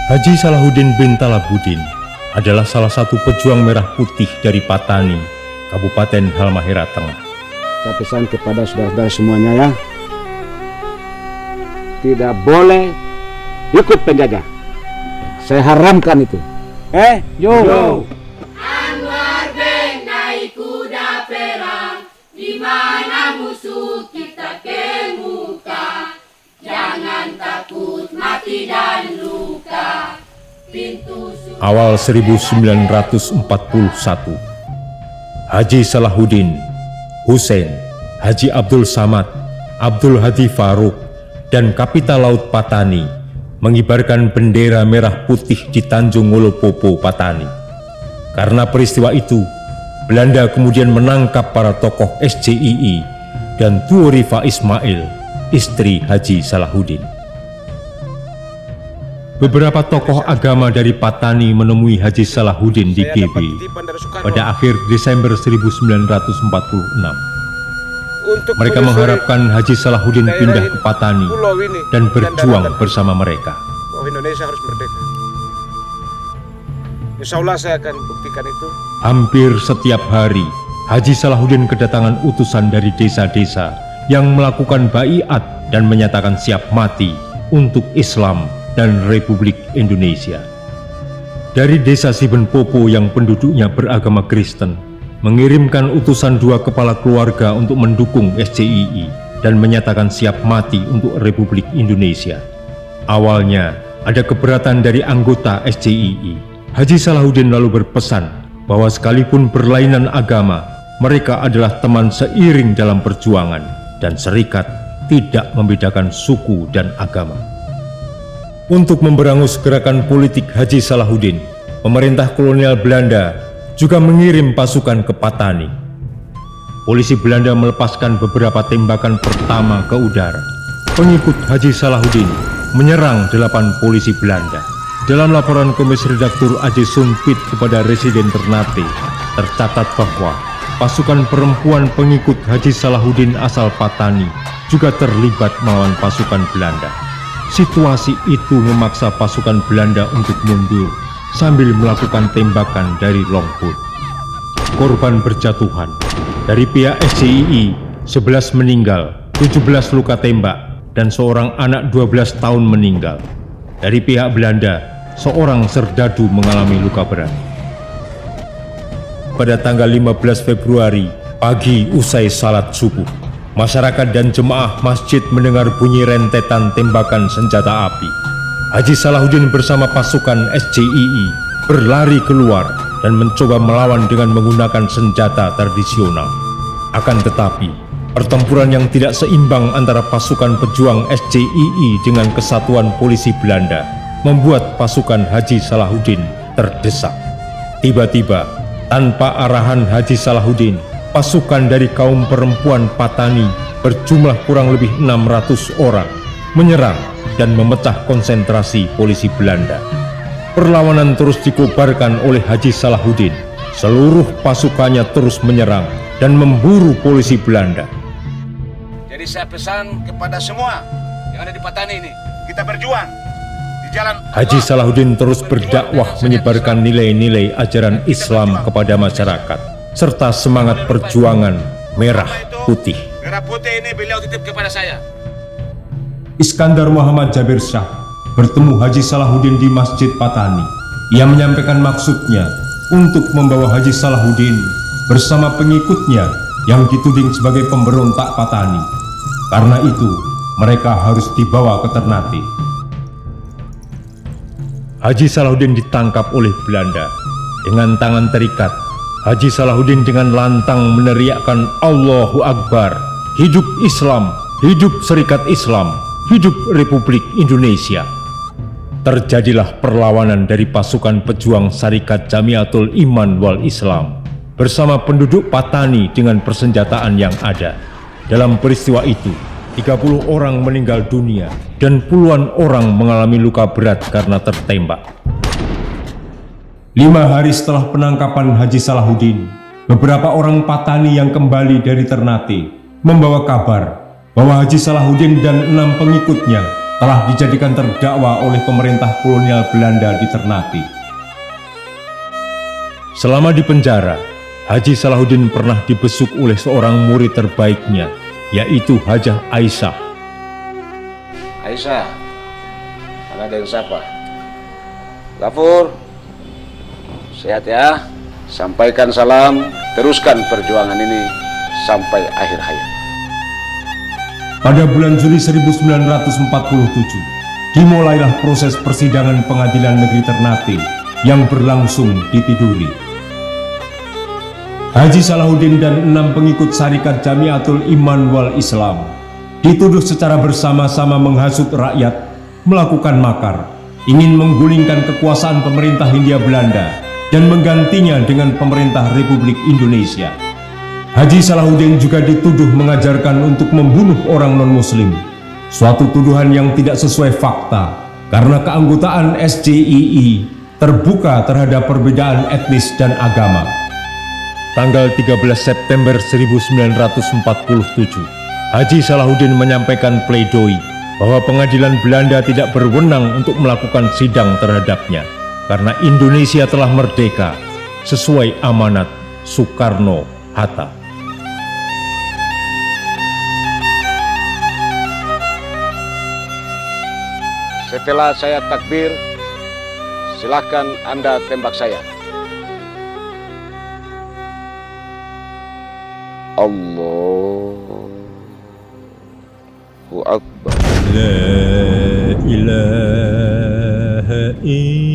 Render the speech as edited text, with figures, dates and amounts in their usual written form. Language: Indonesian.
Haji Salahuddin bin Talabuddin adalah salah satu pejuang merah putih dari Patani, Kabupaten Halmahera Tengah. Saya pesan kepada saudara-saudara semuanya ya, tidak boleh ikut penjajah. Saya haramkan itu. Yo. Anwar bin naik kuda perang, di mana musuh kita ke muka. Jangan takut mati dan luka. Awal 1941, Haji Salahuddin, Hussein, Haji Abdul Samad, Abdul Hadi Faruk, dan Kapita Laut Patani mengibarkan bendera merah putih di Tanjung Wolopopo, Patani. Karena peristiwa itu, Belanda kemudian menangkap para tokoh SCII dan Tuo Rifa Ismail, istri Haji Salahuddin. Beberapa tokoh agama dari Patani menemui Haji Salahuddin di GB pada akhir Desember 1946. Mereka mengharapkan Haji Salahuddin pindah ke Patani dan berjuang bersama mereka. Indonesia harus merdeka. Insya Allah saya akan buktikan itu. Hampir setiap hari, Haji Salahuddin kedatangan utusan dari desa-desa yang melakukan baiat dan menyatakan siap mati untuk Islam dan Republik Indonesia. Dari desa Sibenpopo yang penduduknya beragama Kristen, mengirimkan utusan 2 kepala keluarga untuk mendukung SCII dan menyatakan siap mati untuk Republik Indonesia. Awalnya, ada keberatan dari anggota SCII. Haji Salahuddin lalu berpesan bahwa sekalipun berlainan agama, mereka adalah teman seiring dalam perjuangan dan serikat tidak membedakan suku dan agama. Untuk memberangus gerakan politik Haji Salahuddin, pemerintah kolonial Belanda juga mengirim pasukan ke Patani. Polisi Belanda melepaskan beberapa tembakan pertama ke udara. Pengikut Haji Salahuddin menyerang 8 polisi Belanda. Dalam laporan Komis Redaktur Aji Sumpit kepada Residen Ternate, tercatat bahwa pasukan perempuan pengikut Haji Salahuddin asal Patani juga terlibat melawan pasukan Belanda. Situasi itu memaksa pasukan Belanda untuk mundur sambil melakukan tembakan dari longboat. Korban berjatuhan. Dari pihak SCII, 11 meninggal, 17 luka tembak, dan seorang anak 12 tahun meninggal. Dari pihak Belanda, seorang serdadu mengalami luka berat. Pada tanggal 15 Februari, pagi usai salat subuh, masyarakat dan jemaah masjid mendengar bunyi rentetan tembakan senjata api. Haji Salahuddin bersama pasukan SCII berlari keluar dan mencoba melawan dengan menggunakan senjata tradisional. Akan tetapi, pertempuran yang tidak seimbang antara pasukan pejuang SCII dengan kesatuan polisi Belanda membuat pasukan Haji Salahuddin terdesak. Tiba-tiba, tanpa arahan Haji Salahuddin, pasukan dari kaum perempuan Patani berjumlah kurang lebih 600 orang menyerang dan memecah konsentrasi polisi Belanda. Perlawanan terus dikobarkan oleh Haji Salahuddin. Seluruh pasukannya terus menyerang dan memburu polisi Belanda. Jadi saya pesan kepada semua yang ada di Patani ini, kita berjuang di jalan Haji Salahuddin terus berdakwah menyebarkan nilai-nilai ajaran Islam kepada masyarakat, serta semangat perjuangan merah putih. Merah putih ini beliau titip kepada saya. Iskandar Muhammad Jabir Shah bertemu Haji Salahuddin di Masjid Patani. Ia menyampaikan maksudnya untuk membawa Haji Salahuddin bersama pengikutnya yang dituding sebagai pemberontak Patani. Karena itu, mereka harus dibawa ke Ternate. Haji Salahuddin ditangkap oleh Belanda. Dengan tangan terikat, Haji Salahuddin dengan lantang meneriakkan Allahu Akbar, hidup Islam, hidup Serikat Islam, hidup Republik Indonesia. Terjadilah perlawanan dari pasukan pejuang Syarikat Jamiatul Iman wal Islam bersama penduduk Patani dengan persenjataan yang ada. Dalam peristiwa itu, 30 orang meninggal dunia dan puluhan orang mengalami luka berat karena tertembak. 5 hari setelah penangkapan Haji Salahuddin, beberapa orang Patani yang kembali dari Ternate membawa kabar bahwa Haji Salahuddin dan 6 pengikutnya telah dijadikan terdakwa oleh pemerintah kolonial Belanda di Ternate. Selama di penjara, Haji Salahuddin pernah dibesuk oleh seorang murid terbaiknya, yaitu Hajah Aisyah. Aisyah, ada yang sapa? Gafur, sehat ya? Sampaikan salam, teruskan perjuangan ini sampai akhir hayat. Pada bulan Juli 1947, dimulailah proses persidangan Pengadilan Negeri Ternate yang berlangsung di Tiduri. Haji Salahuddin dan 6 pengikut Syarikat Jamiatul Iman wal Islam dituduh secara bersama-sama menghasut rakyat, melakukan makar, ingin menggulingkan kekuasaan pemerintah Hindia Belanda dan menggantinya dengan pemerintah Republik Indonesia. Haji Salahuddin juga dituduh mengajarkan untuk membunuh orang non-muslim, suatu tuduhan yang tidak sesuai fakta karena keanggotaan SJII terbuka terhadap perbedaan etnis dan agama. Tanggal 13 September 1947, Haji Salahuddin menyampaikan pledoi bahwa pengadilan Belanda tidak berwenang untuk melakukan sidang terhadapnya karena Indonesia telah merdeka sesuai amanat Soekarno-Hatta. Setelah saya takbir, silakan Anda tembak saya. Allahu Akbar. La ilaha illallah.